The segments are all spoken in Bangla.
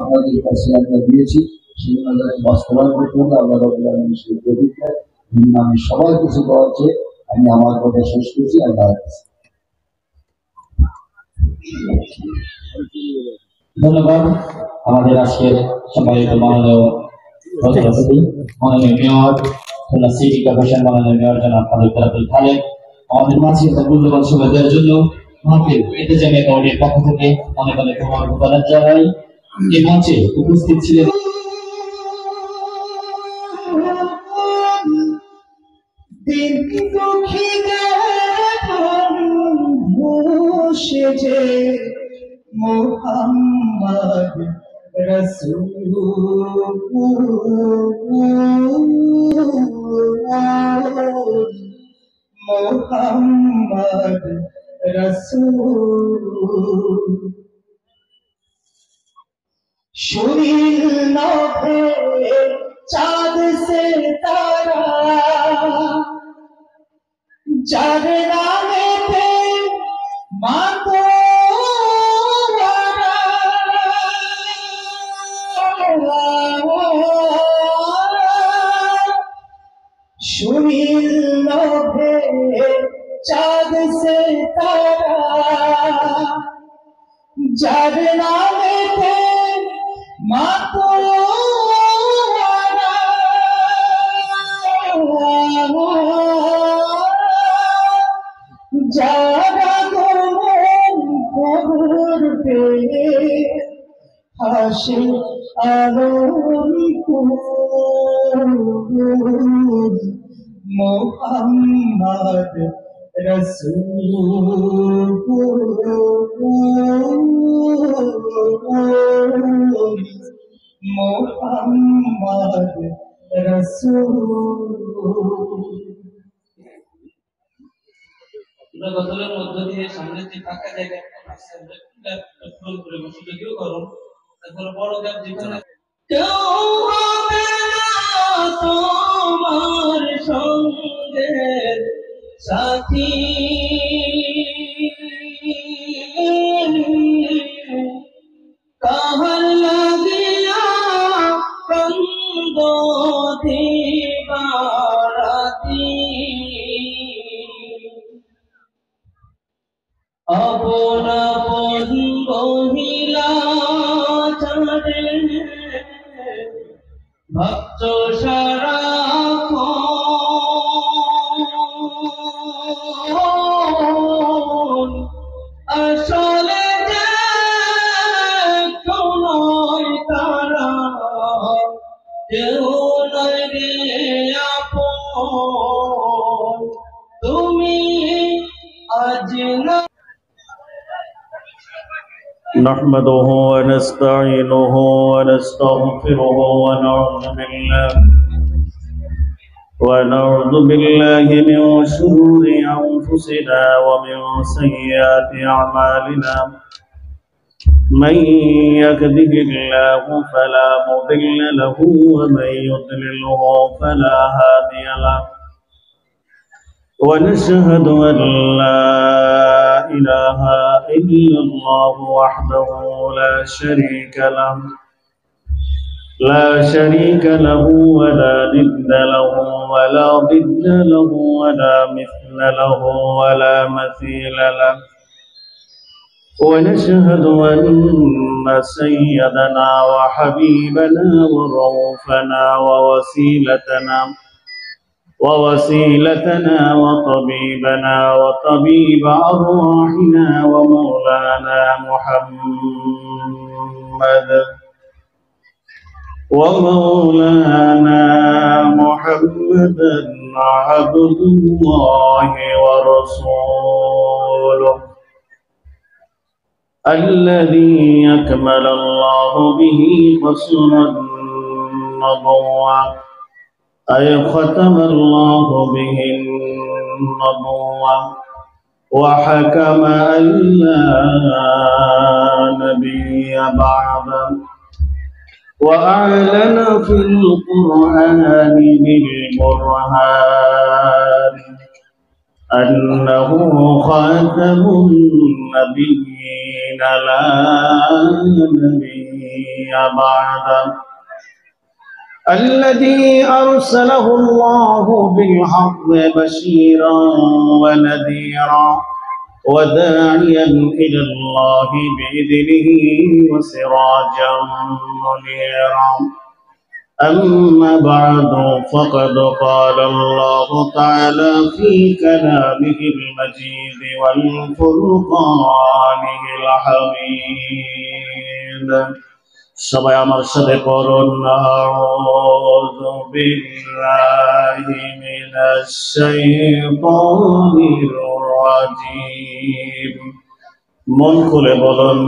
আমাদের কাছে আমরা দিয়েছি সেগুলো যাতে বাস্তবায়ন করতে হবে। আল্লাহ রাব্বুল আলামিন সেই তৌফিক দেন। আমি সবার কিছু দোয়া চেয়ে আমি আমার কথা শেষ করছি। আল্লাহ হাফেজ। ধন্যবাদ আমাদের আজকের সম্মানিত মাননীয় মাননীয় মেয়র খুলনা সিটি কর্পোরেশন মাননীয় মেয়র জনাব আব্দুল খালেক আমাদের মাঝে তার মূল্যবান সময় দেওয়ার জন্য মাহফিল ইন্তেজামিয়া কমিটির পক্ষ থেকে অনেক অনেক ধন্যবাদ জানাই। এই মঞ্চে উপস্থিত ছিলেন মোহাম্মদ রাসূল মোহাম্মদ রাসূল শরীর নভে চাঁদ সে তারা যার নামেতে মাতো শরীর নভে চাঁদ সে তারা যার নামেতে মাতো যারা গোমন করবে হাসি আলোর মোহাম্মদ রাসূল মোহাম্মদ রাসূল। গজলের মধ্য দিয়ে সামনে যে ফাঁকা জায়গা ফুল করে বসে কেউ করো তারপর বড় গ্যাপ যেখানে কেউ হবে না তোমার সঙ্গে সাথী কাহার লাগিয়া কন্দ দিবারাতি আপনা মহিলা চলে ভক্ত সারা আসলে যে কোনই তারা কেউ নয় রে আপন তুমি আজ না نحمده ونستعينه ونستغفره ونعوذ بالله من شرور أنفسنا ومن سيئات أعمالنا من يهده الله فلا مضل له ومن يضلله فلا هادي له ونشهد أن لا إله إلا الله وحده لا شريك له ولا ند له ولا ضد له ولا مثل له ولا مثيل له ونشهد أن سيدنا وحبيبنا ورؤوفنا ووسيلتنا وطبيبنا وطبيب أرواحنا ومولانا محمدا عبد الله ورسوله الذي أكمل الله به فصل النبوة أي ختم الله به النبوة وحكم أن لا نبي بعده وأعلن في القرآن بالبرهان أنه خاتم النبيين لا نبي بعده الذي أرسله الله بالحق بشيرا ونذيرا وداعيا إلى الله بإذنه وسراجا منيرا أما بعد فقد قال الله تعالى في كلامه المجيد والفرقانه الحميد সবাই আমার সাথে পড়ুন আউযু বিল্লাহি মিনাশ শাইতানির রাজিম মন খুলে বলুন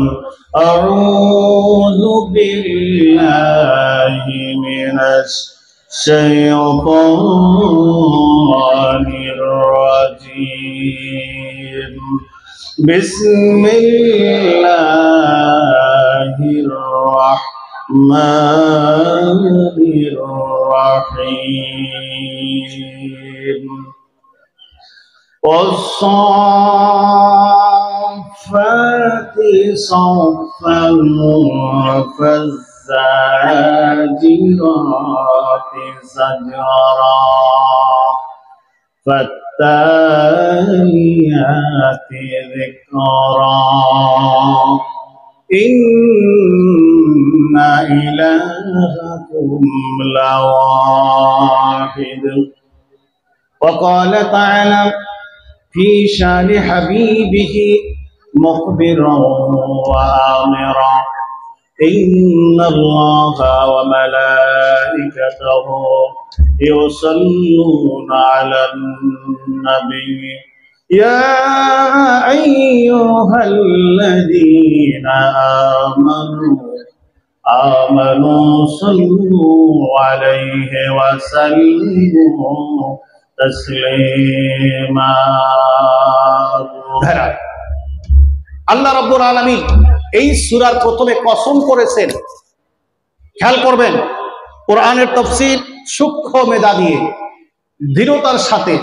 আউযু বিল্লাহি মিনাশ শাইতানির রাজিম বিসমিল্লাহির রাহমানির রাহিম والصافات صفا فالزاجرات زجرا فالتاليات ذكرا إن إلهكم لواحد وقال تعالى في شان حبيبه مخبرا وآمرا إن الله وملائكته يصلون على النبي يا أيها الذين آمنوا صلوا عليه وسلموا تسليما আল্লাহ রাব্বুল আলামিন এই সূরার প্রথমে কসম করেছেন। খেয়াল করবেন, কোরআনের তাফসীর সূক্ষ্ম মেধা দিয়ে দৃঢ়তার সাথে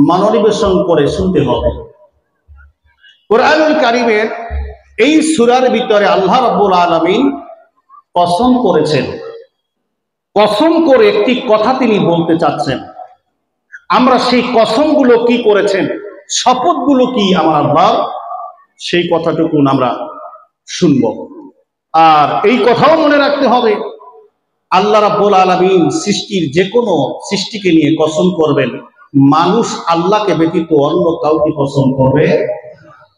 মনোনিবেশন করে শুনতে হবে। কোরআনুল কারীমের এই সূরার ভিতরে আল্লাহ রাব্বুল আলামিন কসম করেছেন। কসম করে একটি কথা তিনি বলতে চাচ্ছেন। আমরা সেই কসমগুলো কি করেছেন, শপথগুলো কি আমার আল্লাহ, সেই কথাটুকু আমরা শুনব। আর এই কথাও মনে রাখতে হবে, আল্লাহ রাব্বুল আলামিন সৃষ্টির যে কোনো সৃষ্টিকে নিয়ে কসম করবেন, মানুষ আল্লাহকে ব্যতীত অন্য কাউকে কসম করবে।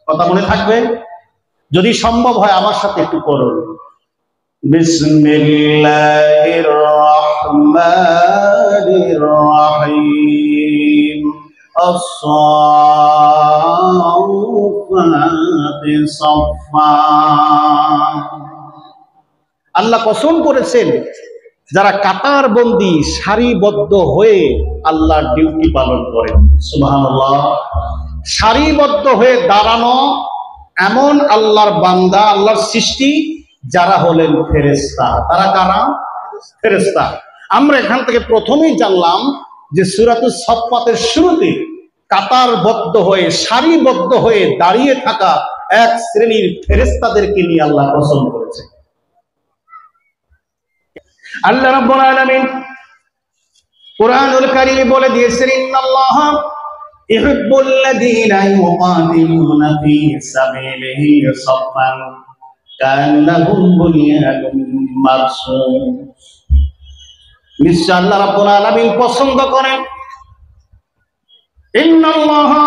কথা মনে থাকবে? যদি সম্ভব হয় আমার সাথে একটু করুন। বিসমিল্লাহির রহমানির রহিম as-saffati saffa। আল্লাহ কসম করেছেন, যারা কাতার বন্দী সারিবদ্ধ হয়ে আল্লাহর ডিউটি পালন করে। সুবহানাল্লাহ। সারিবদ্ধ হয়ে দাঁড়ানো এমন আল্লাহর বান্দা, আল্লাহর সৃষ্টি, যারা হলেন ফেরেশতা। তারা কারা? ফেরেশতা। আমরা এখান থেকে প্রথমেই জানলাম যে সূরাতুস সাফফাতের শুরুতে কাতারবদ্ধ হয়ে সারিবদ্ধ হয়ে দাঁড়িয়ে থাকা এক শ্রেণীর ফেরেশতাদেরকে নিয়ে আল্লাহ কসম করেছে। আল্লাহ রাব্বুল আলামিন কুরআনুল কারীমে বলে দিয়েছেন, ইন্নাল্লাহা ইউহিব্বুল লাযীনা ইউকাতিলুনা ফী সাবিলিহি সাফফান কান্নাহুম বুনিয়ানুম মারসুস। নিশ্চয় আল্লাহ রাব্বুল আলামিন পছন্দ করেন, ইন্নাল্লাহা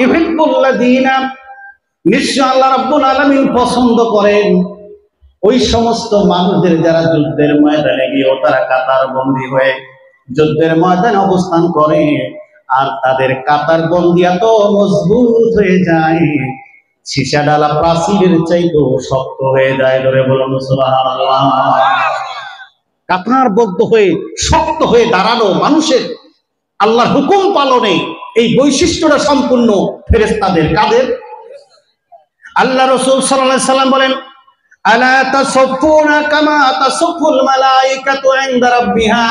ইউহিব্বুল লাযীনা, নিশ্চয় আল্লাহ রাব্বুল আলামিন পছন্দ করেন ওই সমস্ত মানুষদের যারা যুদ্ধের ময়দানে গিয়ে তারা কাতার বন্দী হয়ে যুদ্ধের ময়দানে অবস্থান করে, আর তাদের কাতার বন্দী এত মজবুত হয়ে যায়, সীসা ডালা প্রাচীরের চাইতেও শক্ত হয়ে যায়। ধরে বলুন সুবহানাল্লাহ। কাতারবদ্ধ হয়ে শক্ত হয়ে দাঁড়ানো মানুষের আল্লাহর হুকুম পালনে এই বৈশিষ্ট্যটা সম্পূর্ণ ফেরেশতাদের। কাদের? আল্লাহ রাসূল সাল্লাল্লাহু আলাইহি সাল্লাম বলেন, আলা তাসাফুনা কামা তাসাফুল মালাইকাতু ইনদা রাব্বিহা।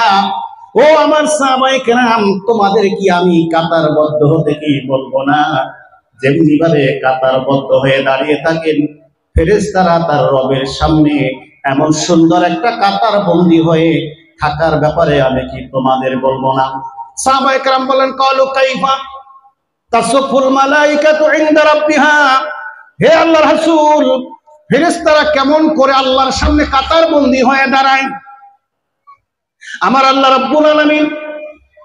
ও আমার সাহাবায়ে কেরাম, তোমাদের কি আমি কাতারবদ্ধ হতে কি বলবো না? যেমনি ভাবে কাতারবদ্ধ হয়ে দাঁড়িয়ে থাকেন ফেরেশতারা তার রবের সামনে এমন সুন্দর একটা কাতার বন্দী হয়ে থাকার ব্যাপারে আমি কি তোমাদের বলবো না? সাহাবায়ে কেরাম বলেন, ক্বালু কাইফা তাসফুল মালাইকাতু ইনদা রাব্বিহা, হে আল্লাহর রাসূল, ফেরেশতারা কেমন করে আল্লাহর সামনে কাতার বন্দী হয়ে দাঁড়ায়? আমার আল্লাহ রাব্বুল আলামিন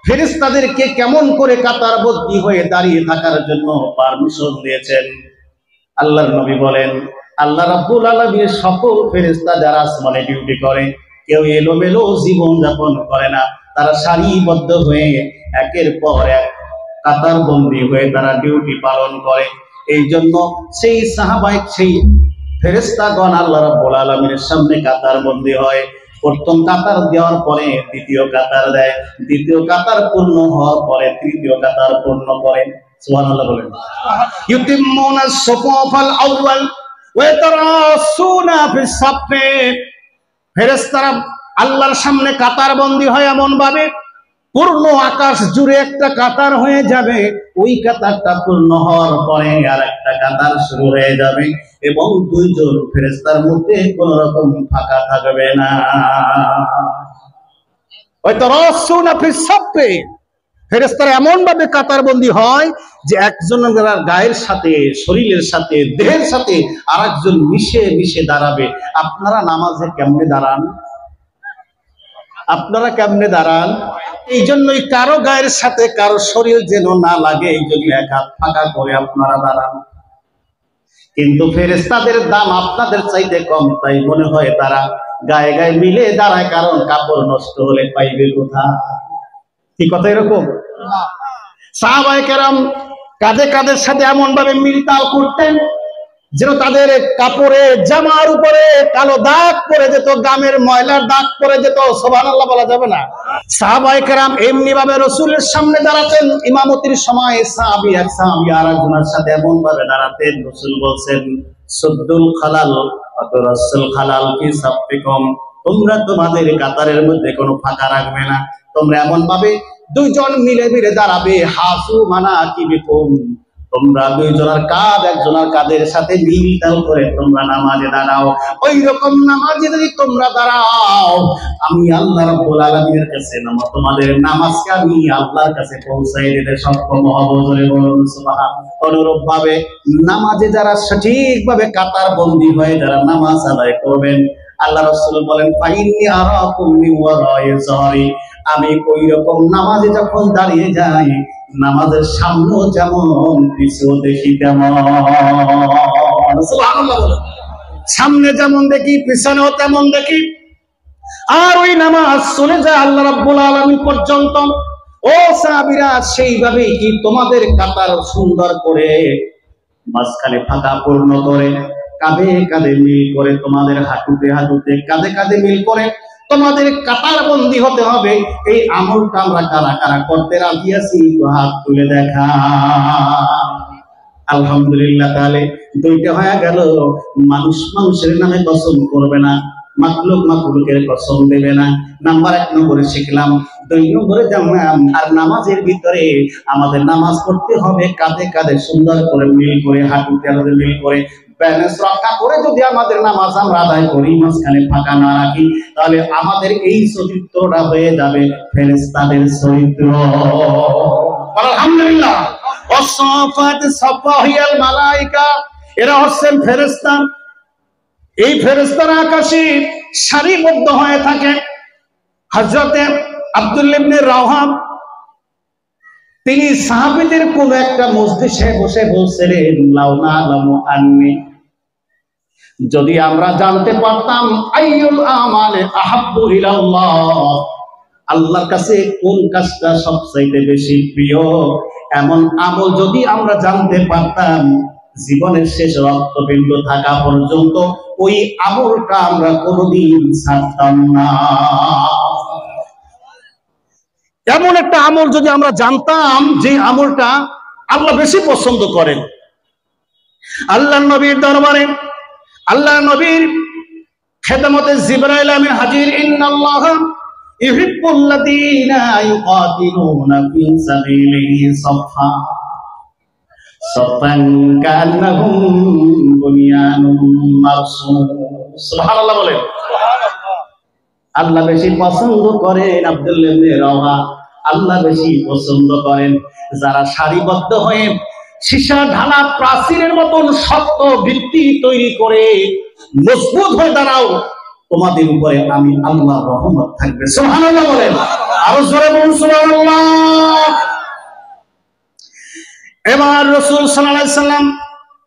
ফেরেশতাদেরকে কেমন করে কাতার বন্দী হয়ে দাঁড়িয়ে থাকার জন্য পারমিশন দিয়েছেন? আল্লাহর নবী বলেন, আল্লাহ রাব্বুল আলামিনের সকল ফেরেশতা যারা আসমানে ডিউটি করে, কেউ এলোমেলো জীবন যাপন করে না, তারা সারিবদ্ধ হয়ে একের পর এক কাতার বন্দী হয়ে তারা ডিউটি পালন করে। এই জন্য সেই সাহাবায়ে, সেই ফেরেশতাগণ আল্লাহ রাব্বুল আলামিনের সামনে কাতার বন্দী হয়। প্রথম কাতার দেওয়ার পরে দ্বিতীয় কাতার দেয়, দ্বিতীয় কাতার পূর্ণ হওয়ার পরে তৃতীয় কাতার পূর্ণ করে। সুবহানাল্লাহ বলেন। ইউতিম্মুনা সাফাল আউয়াল ওয়া ইয়াতারাসুনা ফিস সাফে, ফেরেশতারা আল্লাহর সামনে কাতার বন্দী হয় এমন ভাবে পূর্ণ আকাশ জুড়ে একটা কাতার হয়ে যাবে। ওই কাতারটা পূর্ণ হওয়ার পরে আর একটা কাতার শুরু হয়ে যাবে এবং দুইজন ফেরেশতার মধ্যে কোন রকম ফাঁকা থাকবে না। হয়তো রাসূনা ফিস সাফে, ফেরেশতারা এমন ভাবে কাতারবন্দি হয় যে একজনের গায়ের সাথে, শরীরের সাথে, দেহের সাথে আরেকজন মিশে মিশে দাঁড়াবে। আপনারা নামাজে কেমনে দাঁড়ান? আপনারা কেমনে দাঁড়ান? এই জন্যই কারো গায়ের সাথে কারো শরীর যেন না লাগে, এই জন্য এক হাত ফাঁকা করে আপনারা দাঁড়ান। কিন্তু ফেরেশতাদের দাম আপনাদের চাইতে কম, তাই মনে হয় তারা গায়ে গায়ে মিলে দাঁড়ায়, কারণ কাপড় নষ্ট হলে পাইবে কোথায়? কি কথা এরকম? সাহাবায়ে কেরাম কাঁধে কাঁধের সাথে এমন ভাবে মিলতাল করতেন যেন তাদের কাপড়ে, জামার উপরে কালো দাগ পড়ে যেত, গামের ময়লার দাগ পড়ে যেত। সুবহানাল্লাহ বলা যাবে না? সাহাবায়ে কেরাম এমনি ভাবে রাসূলের সামনে দাঁড়াতেন ইমামতির সময়। সাহাবী এক সাহাবী আরেকজনের সাথে এমন ভাবে দাঁড়াতেন, রাসূল বলছেন, সুদ্দুল খালাল ওয়া তুরাসুল খালাল ফি সাফিকুম, তোমরা তোমাদের কাতারের মধ্যে কোনো ফাঁকা রাখবে না, তোমরা এমন ভাবে দুইজন মিলে মিলে দাঁড়াবে। হাসু মানাকিবিকুম, তোমরা দুইজনের কাঁধ একজনের কাঁধের সাথে মিলতাল করে তোমরা নামাজে দাঁড়াও। ওই রকম নামাজে যদি তোমরা দাঁড়াও, আমি আল্লাহ রাব্বুল আলামিনের কাছে তোমাদের নামাজকে আমি আল্লাহর কাছে পৌঁছাই দিতে সক্ষম হব। বলে বলুন সুবহানাল্লাহ। অনুরূপ ভাবে নামাজে যারা সঠিকভাবে কাতার বন্দী হয়ে যারা নামাজ আদায় করবেন, আল্লাহ রাসূল বলেন, ফাইন্নী আরাকুম মিন ওয়ারাই যাহরি, আমি ওই রকম নামাজে যখন দাঁড়িয়ে যাই, নামাজের সামনেও যেমন পিছু দেখি তেমন। সুবহানাল্লাহ বলেন। সামনে যেমন দেখি পিছনেও তেমন দেখি। আর ওই নামাজ চলে যায় আল্লাহ রাব্বুল আলামিন পর্যন্ত। ও সাহাবীরা, সেইভাবেই কি তোমাদের কাতার সুন্দর করে মাঝখানে ফাঁকা পূর্ণ করে, কাঁধে কাঁধে মিল করে, তোমাদের হাঁটুতে হাঁটুতে, কাঁধে কাঁধে মিল করে তোমাদের কাতার বন্দী হতে হবে। এই আমলটা আমরা কারা কারা করতে রাজি আছি? হাত তুলে দেখা। আলহামদুলিল্লাহ। তাহলে দুইটা হয়ে গেল। মানুষ মানুষের নামে কসম করবে না, মাখলুক মাখলুকের কসম দেবে না। নাম্বার 1 নম্বরে শিখলাম। 2 নম্বরে জানলাম, আর নামাজের ভিতরে আমাদের নামাজ পড়তে হবে কাঁধে কাঁধে সুন্দর করে মিল করে, হাঁটুতে হাঁটুতে মিল করে, ব্যালেন্স রক্ষা করে। যদি আমাদের নামাজ আমরা আদায় করি, মাঝখানে ফাঁকা না রাখি, তাহলে আমাদের এই চরিত্রটা হয়ে যাবে ফেরেশতাদের চরিত্র। আলহামদুলিল্লাহ। ওয়াসাফাত সাফাহিয়াল মালায়েকা, এরা হচ্ছেন ফেরেশতা। এই ফেরেশতারা আকাশে সারিবদ্ধ হয়ে থাকে। হযরতে আব্দুল্লাহ ইবনে রাওহাব তিনি সাহাবীদের কোন একটা মজলিসে বসে বলছিলেন, লাউনা আলামু আন্নি, যদি আমরা জানতে পারতাম আইয়ুল আমালে আহাব্বু ইলাল্লাহ, আল্লাহর কাছে কোন কাজটা সবচাইতে বেশি প্রিয়, এমন আমল যদি আমরা জানতে পারতাম, জীবনের শেষ রক্তবিন্দু থাকা পর্যন্ত ওই আমলটা আমরা কোনোদিন ছাড়তাম না। এমন একটা আমল যদি আমরা জানতাম যে আমলটা আল্লাহ বেশি পছন্দ করেন। আল্লাহর নবীর দরবারে আল্লাহ নবীর খেদমতে জিবরাইল আমিন হাজির। ইন্নাল্লাহ ইউহিব্বুল লাযীনা ইউকাতিলুনা ফি সাবিলিহি সাফা, সাফান কান্নাহুম বুনিয়ানুম মারসুস। সুবহানাল্লাহ বলেন। আল্লাহ বেশি পছন্দ করেন আব্দুল্লাহ ইবনে রাওহা, আল্লাহ বেশি পছন্দ করেন যারা সারিবদ্ধ হয়ে সীসা ঢালা প্রাচীরের মতন শক্ত ভিত্তি তৈরি করে মজবুত হয়ে দাঁড়াও, তোমাদের উপরে আমি আল্লাহর রহমত থাকবে। সুবহানাল্লাহ বলেন, আরো জোরে বলুন সুবহানাল্লাহ। এবার রাসূল সাল্লাল্লাহু আলাইহি সাল্লাম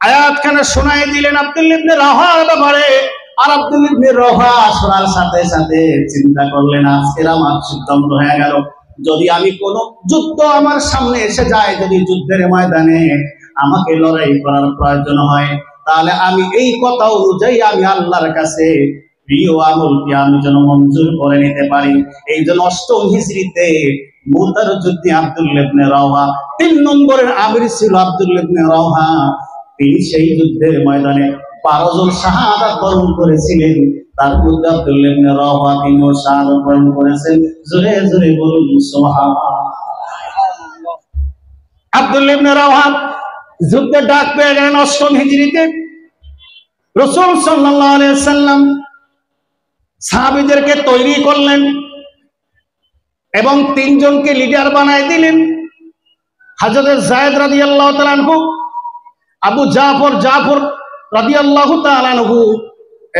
আয়াতখানা শোনায় দিলেন আব্দুল্লাহ ইবনে রাওহার ব্যাপারে। আর আব্দুল্লাহ ইবনে রাওহা শোনার সাথে সাথে চিন্তা করলেন, আজকের আমার সিদ্ধান্ত হয়ে গেল, যদি আমি কোন যুদ্ধ আমার সামনে এসে যায়, যদি যুদ্ধের ময়দানে আমাকে লড়াই করার প্রয়োজন হয়, তাহলে আমি এই কথা অনুযায়ী আমি আল্লাহর কাছে প্রিয় আমলকে আমি যেন মঞ্জুর করে নিতে পারি। এই জন্য ৮ম হিজরিতে মুতার যুদ্ধে আব্দুল্লাহ ইবনে রাওহা ৩ নম্বরের আমির ছিল আব্দুল্লাহ ইবনে রাওহা। তিনি সেই যুদ্ধের ময়দানে 12 জন শাহাদাত বরণ করেছিলেন। তার মধ্যে আব্দুল্লাহ ইবনে রাওহা তিনিও শাহাদাত বরণ করেছেন। জোরে জোরে বলুন সুবহানাল্লাহ। আব্দুল্লাহ ইবনে রাওহা যুদ্ধে ডাক পেয়ে গেলেন ৮ম হিজরিতে। রাসূল সাল্লাল্লাহু আলাইহি সাল্লাম সাহাবীদেরকে তৈরি করলেন এবং ৩ জনকে লিডার বানায় দিলেন। হযরত যায়েদ রাদিয়াল্লাহু তাআলা আনহু, আবু জাফর রাদিয়াল্লাহু তাআলা আনহু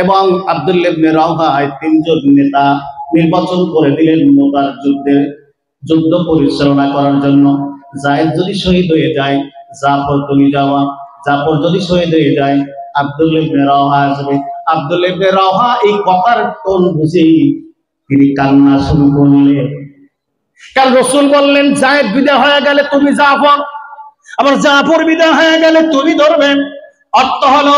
এবং আব্দুল্লাহ ইবনে রাওহা, এই ৩ জন নেতা নির্বাচন করে দিলেন মুতার যুদ্ধ পরিচালনা করার জন্য। যায়েদ যদি শহীদ হয়ে যায়, জাফর তুমি যাওয়া। জাফর যদি শহীদ হয়ে যায়, আব্দুল্লাহ ইবনে রাওহা আসবে। আব্দুল্লাহ ইবনে রাওহা এই কথার টোন বুঝেই তিনি কান্না শুরু করলেন। কারণ রাসূল বললেন, যায়েদ বিদায় হয়ে গেলে তুমি জাফর, আবার জাফর বিদায় হয়ে গেলে তুমি ধরবেন। অর্থ হলো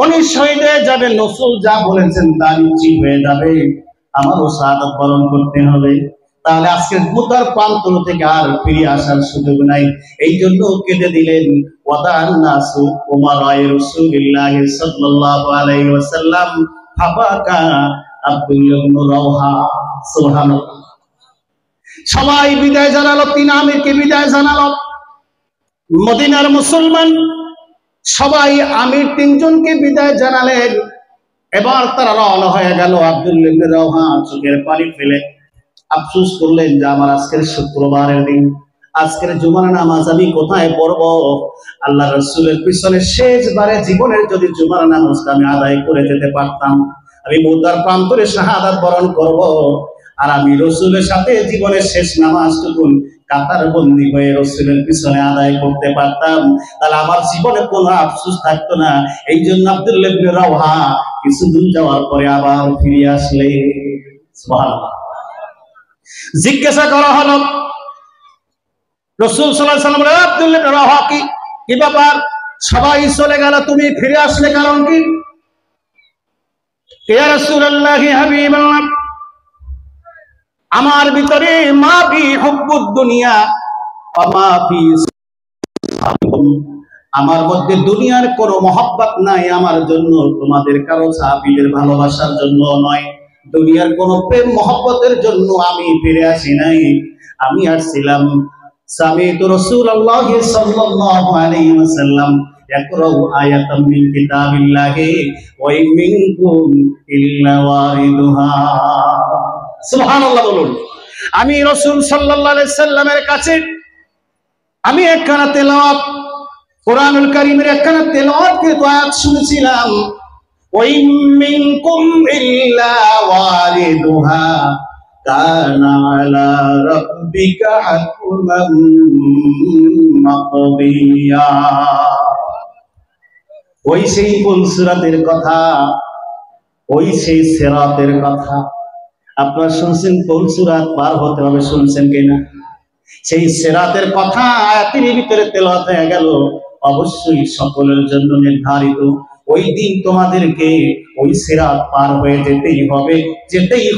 উনি শহীদ হয়ে যাবেন, রাসূল যা বলেছেন তা নিশ্চিত হয়ে যাবে, আমারও শাহাদাত বরণ করতে হবে। তাহলে আজকে মুতার প্রান্তর থেকে আর ফিরে আসার সুযোগ নাই। এই জন্য কেঁদে দিলেন। ওয়াদান নাসু উমারায়ে রাসূলিল্লাহ সাল্লাল্লাহু আলাইহি ওয়াসাল্লাম ফাবাকা আব্দুল্লাহ ইবনে রাওহা। সুবহানাল্লাহ। সবাই বিদায় জানালো, ৩ আমিরকে বিদায় জানালো। মদিনার মুসলমান সবাই আমির ৩ জনকে বিদায় জানালেন। এবার তারা রওনা হয়ে গেল। আব্দুল্লাহ ইবনে রাওহা চোখের পানি ফেলে আফসোস করলেন যে আমার আজকের শুক্রবারের দিন, আজকের জুমার নামাজ আমি কোথায় পড়ব? আল্লাহ রাসূলের পিছনে শেষবারে জীবনের যদি জুমার নামাজটা আমি আদায় করে যেতে পারতাম, আমি মুতার প্রান্তরে শাহাদাত বরণ করব, আর আমি রাসূলের সাথে জীবনের শেষ নামাজটুকু কাতার বন্দী হয়ে রাসূলের পিছনে আদায় করতে পারতাম, তাহলে আমার জীবনে কোনো আফসোস থাকতো না। এই জন্য আব্দুল্লাহ ইবনে রাওহা কিছু দূর যাওয়ার পরে আবার ফিরে আসলে। সুবহানাল্লাহ। জিজ্ঞাসা করা হলো, রাসূল সাল্লাল্লাহু আলাইহি ওয়াসাল্লাম, আব্দুল্লাহ ইবনে রাওহা কি ব্যাপার? সবাই চলে গেল, তুমি ফিরে আসলে কারণ কি? ইয়া রাসূলুল্লাহ হাবিবাল্লাহ, আমার ভিতরে মা ফি হুব্বুদ দুনিয়া ওয়া মা ফি, আমার মধ্যে দুনিয়ার কোনো মহব্বত নাই আমার জন্য, তোমাদের কারো সাহাবীদের ভালোবাসার জন্য নয়, দুনিয়ার কোনো প্রেম মহব্বতের জন্য আমি ফিরে আসি নাই। আমি আসছিলাম সামিতু রাসূলুল্লাহ সাল্লাল্লাহু আলাইহি ওয়াসাল্লাম ইয়াকরাউ আয়াতাম মিন কিতাবিল্লাহি ওয়া ইন মিনকুম ইল্লা ওয়ারিদুহা। সুবহানাল্লাহ বলুন। আমি রাসূল সাল্লাল্লাহু আলাইহি সাল্লামের কাছে আমি একখানা তেলাওয়াত, কোরআনুল কারীমের একখানা তেলাওয়াতকৃত আয়াত শুনেছিলাম। ওয়া ইন মিনকুম ইল্লা ওয়ারিদুহা কানা আলা রাব্বিকা হাতমান মাকদিয়া। ওই সেই পুলসিরাতের কথা, ওই সেই সিরাতের কথা আপনারা শুনছেন। পুলসিরাত পার হতে হবে, শুনছেন কিনা? সেই সিরাতের কথা আয়াতের ভিতরে তেলাওয়াত হয়ে গেল। অবশ্যই সকলের জন্য নির্ধারিত ওই দিন তোমাদেরকে ওই সিরাত পার হয়ে যেতেই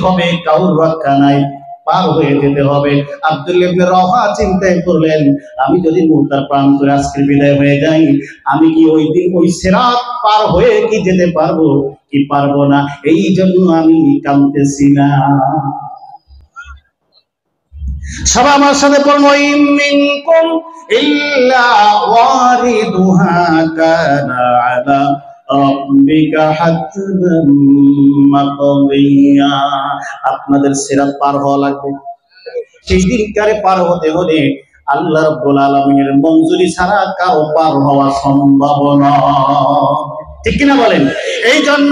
হবে, কাউর রক্ষা নাই, পার হয়ে যেতে হবে। আব্দুল্লাহ ইবনে রাওহা চিন্তায় করলেন, আমি যদি মুতার প্রান্তরে আজকে বিদায় হয়ে যাই, আমি কি ওই দিন ওই সিরাত পার হয়ে কি যেতে পারবো কি পারবো না? এই জন্য আমি কাঁদতেছি না। সবাই আমার সাথে পড়ুন, ওয়াইম মিনকুম ইল্লা ওয়ারিদুহা কানা আলা রাব্বিকা হাতমান মাকদিয়া। আপনাদের সিরাত পার হওয়া লাগবে, সেই দিনকারে পার হতে হলে আল্লাহ রাব্বুল আলামিনের মঞ্জুরি ছাড়া কারো পার হওয়া সম্ভব নয়। ঠিক কিনা বলেন? এই জন্য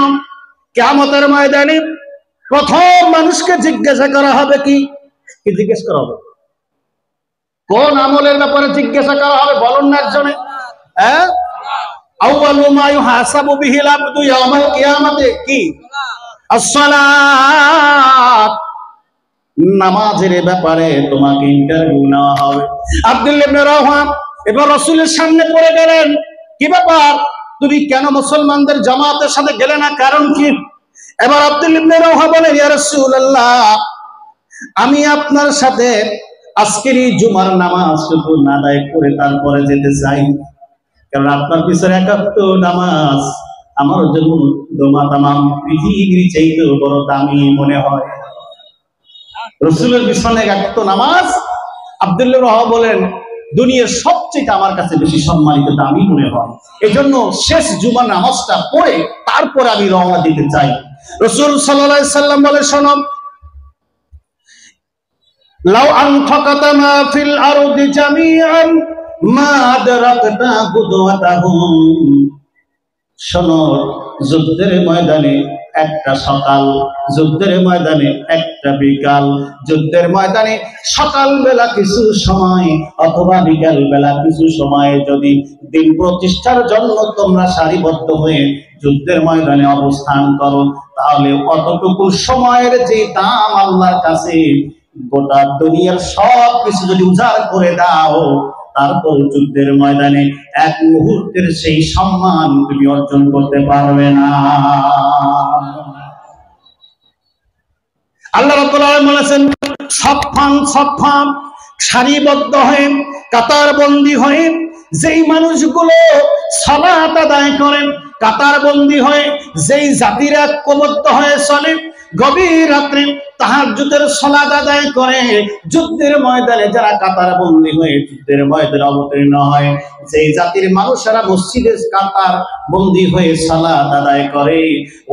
কিয়ামতের ময়দানে প্রথম মানুষকে জিজ্ঞাসা করা হবে কি জিজ্ঞেস করা হবে? কোন আমলের ব্যাপারে জিজ্ঞাসা করা হবে বলুন না একজনে? হ্যাঁ, আউয়ালু মা ইউহাসাবু বিহিল আবদু ইয়াউমাল কিয়ামাতে কি? as-সালাত। নামাজের ব্যাপারে তোমাকে ইন্টারভিউ নেওয়া হবে। আব্দুল্লাহ ইবনে রাওহা এবার রাসূলের সামনে পড়ে গেলেন, কি ব্যাপার, তুমি কেন মুসলমানদের জামাতের সাথে গেলে না, কারণ কি? এবার আব্দুল্লাহ ইবনে রাওহা বলেন, ইয়া রাসূলুল্লাহ, আমি আপনার সাথে আজকের এই জুমার নামাজ আদায় করে তারপরে যেতে চাই, কারণ আপনার পিছনে একাত্ত নামাজ আমার জন্য তামাম পৃথিবীর চাইতে বড় দামি মনে হয়। রাসূলের পিছনে একাত্ত নামাজ আব্দুল্লাহ রাওহা বলেন দুনিয়ার সবচেয়ে আমার কাছে বেশি সম্মানিত দামি মনে হয়, এজন্য শেষ জুমার নামাজটা পড়ে তারপর আমি রওনা দিতে চাই। রাসূল সাল্লাল্লাহু আলাইহি সাল্লাম বলে, শোনো, লাউ আনফাকাতা মা ফিল আরদি জামিআন মা আদরাকতা গুদওয়াতাহুম। শোনো, যুদ্ধের ময়দানে একটা সকাল, যুদ্ধের ময়দানে একটা বিকাল, যুদ্ধের ময়দানে সকাল বেলা কিছু সময় অথবা বিকাল বেলা কিছু সময় যদি দিন প্রতিষ্ঠার জন্য তোমরা সারিবদ্ধ হয়ে যুদ্ধের ময়দানে অবস্থান করো, তাহলে অতটুকু সময়ের যে দাম আল্লাহর কাছে গোটা দুনিয়ার সব কিছু যদি উজাড় করে দাও, তারপর যুদ্ধের ময়দানে এক মুহূর্তের সেই সম্মান তুমি অর্জন করতে পারবে না। আল্লাহ রাব্বুল আলামিন বলেছেন, সফান সারিবদ্ধ হয়ে কাতারবন্দি হয়ে যেই মানুষগুলো সালাত আদায় করেন, কাতারবন্দি হয়ে যেই জাতিরা ঐক্যবদ্ধ হয়ে চলে, গভীর রাত্রে তাহাজ্জুদের সালাত আদায় করে, যুদ্ধের ময়দানে যারা কাতারবন্দি হয়ে যুদ্ধের ময়দানে অবতীর্ণ হয়, যেই জাতির মানুষেরা মসজিদে কাতারবন্দি হয়ে সালাত আদায় করে,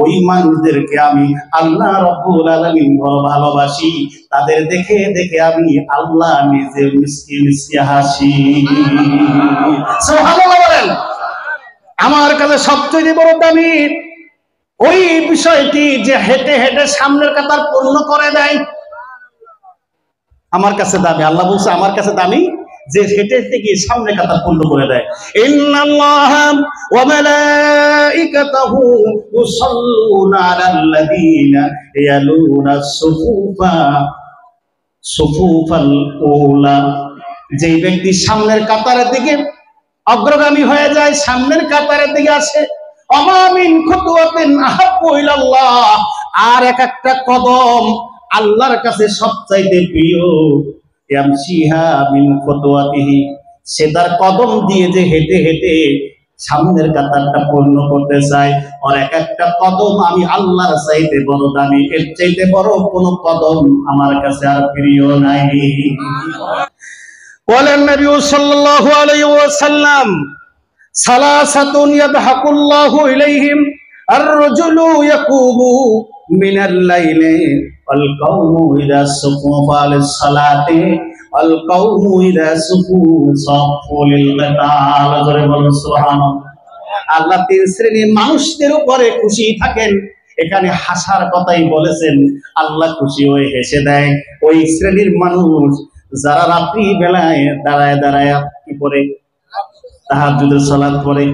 ওই মানুষদেরকে আমি আল্লাহ রাব্বুল আলামিন বড় ভালোবাসি। তাদের দেখে দেখে আমি আল্লাহ নিজে মিষ্টি মিষ্টি হাসি। সুবহানাল্লাহ বলেন। আমার কাছে সবচেয়ে বড় দামি ওই বিষয়টি যে হেঁটে হেঁটে সামনের কাতার পূর্ণ করে দেয়, আমার কাছে দামি। আল্লাহ বলছে আমার কাছে দামি যে হেঁটে হেঁটে গিয়ে সামনের কাতার পূর্ণ করে দেয়। ইন্নাল্লাহা ওয়া মালাইকাতাহু ইউসাল্লুনা আলাল্লাযীনা ইয়ালুনা সুফুফাল উলা। যেই ব্যক্তি সামনের কাতারের দিকে অগ্রগামী হয়ে যায়, সামনের কাতারের দিকে আসে, অমামিন খুতুওয়াতিন আহাব্বু ইলাল্লাহ, আর এক একটা কদম আল্লাহর কাছে সবচাইতে প্রিয়, ইয়ামশিহা মিন খুতুওয়াতিহি, সে তার কদম দিয়ে যে হেঁটে হেঁটে সামনের কাতারটা পূর্ণ করতে চায়, আর এক একটা কদম আমি আল্লাহর চাইতে বড় দামি, এর চাইতে বড় কোন কদম আমার কাছে আর প্রিয় নাই। বলেন নবী সাল্লাল্লাহু আলাইহি ওয়াসাল্লাম, সালাসাতুন ইয়াদহাকুল্লাহু ইলাইহিম, আর-রাজুলু ইয়াকুমু মিনাল লাইলি ওয়াল কওমু ইযা সুফুফা লিস-সালাতি ওয়াল কওমু ইযা সুফু লিল কিতাল। জোরে বলুন সুবহানাল্লাহ। আল্লাহ তিন শ্রেণীর মানুষদের উপরে খুশি থাকেন, এখানে হাসার কথাই বলেছেন। আল্লাহ খুশি হয়ে হেসে দেয় ওই শ্রেণীর মানুষ যারা রাত্রি বেলায় দাঁড়ায় দাঁড়ায় কি করে? তাহাজ্জুদের সালাত পড়ে।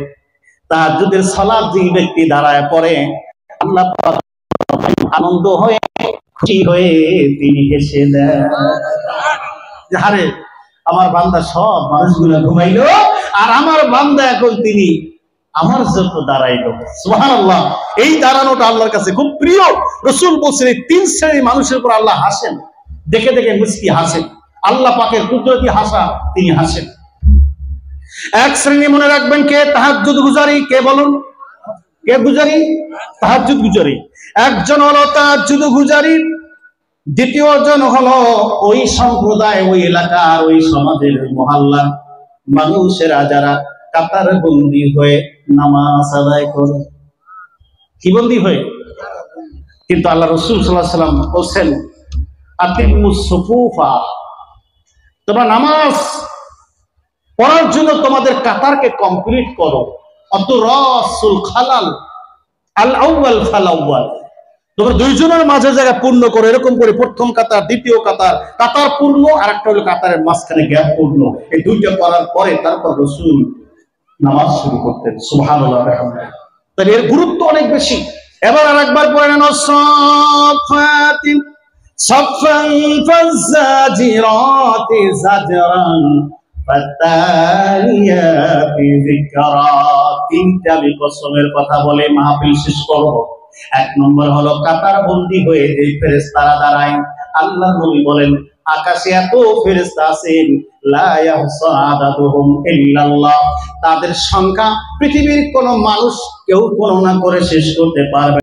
তাহাজ্জুদের সালাত যে ব্যক্তি দাঁড়ায় পড়ে, আল্লাহ পাক আনন্দ হয়ে খুশি হয়ে তিনি হেসে দেন, আরে আমার বান্দা সব মানুষগুলো ঘুমাইলো আর আমার বান্দা এখন তিনি আমার জন্য দাঁড়াইলো। সুবহানাল্লাহ। এই দাঁড়ানোটা আল্লাহর কাছে খুব প্রিয়। রাসূল বলেছেন এই তিন শ্রেণীর মানুষের উপর আল্লাহ হাসেন, দেখে দেখে মুস্কি হাসেন। আল্লাহ পাকের কুদরতি হাসা, তিনি হাসেন। এক শ্রেণী মনে রাখবেন, কে? তাহাজ্জুদ গুজারি। কে বলুন? কে গুজারি? তাহাজ্জুদ গুজারি। একজন হলো তাহাজ্জুদ গুজারি, দ্বিতীয় জন হলো ওই সম্প্রদায়, ওই এলাকার, ওই সমাজের, ওই মহল্লার মানুষেরা যারা কাতার বন্দী হয়ে নামাজ আদায় করে। কি বন্দী হয়ে? কিন্তু আল্লাহ রাসূল সাল্লাল্লাহু আলাইহি ওয়াসাল্লাম বলেন, আতিমুস সুফুফা, তোমরা নামাজ পড়ার জন্য তোমাদের কাতারকে কমপ্লিট করো। আতুরাসুল খালাল আল আউয়াল ফাল আউয়াল, তোমরা দুইজনের মাঝে জায়গা পূর্ণ করো, এরকম করে প্রথম কাতার, দ্বিতীয় কাতার, কাতার পূর্ণ, আর একটা হলো কাতারের মাঝখানে গ্যাপ পূর্ণ। এই দুইটা করার পরে তারপর রাসূল নামাজ শুরু করতেন। সুবহানাল্লাহ, আলহামদুলিল্লাহ। তাহলে এর গুরুত্ব অনেক বেশি। এবার আরেকবার পড়ে নেন, সাফাতি সাফান ফাযাজিরাতি যাজরান ফাতালিয়াতি যিকরা। তিনটা কসমের কথা বলে মাহফিল শেষ করব। এক নম্বর হলো কাতার বন্দী হয়ে যে ফেরেশতারা দাঁড়ায়, আল্লাহ নবী বলেন আকাশে এত ফেরেশতা আছেন, লা ইয়াহসা আদাদুহুম ইল্লাল্লাহ, তাদের সংখ্যা পৃথিবীর কোন মানুষ কেউ গণনা করে শেষ করতে পারবে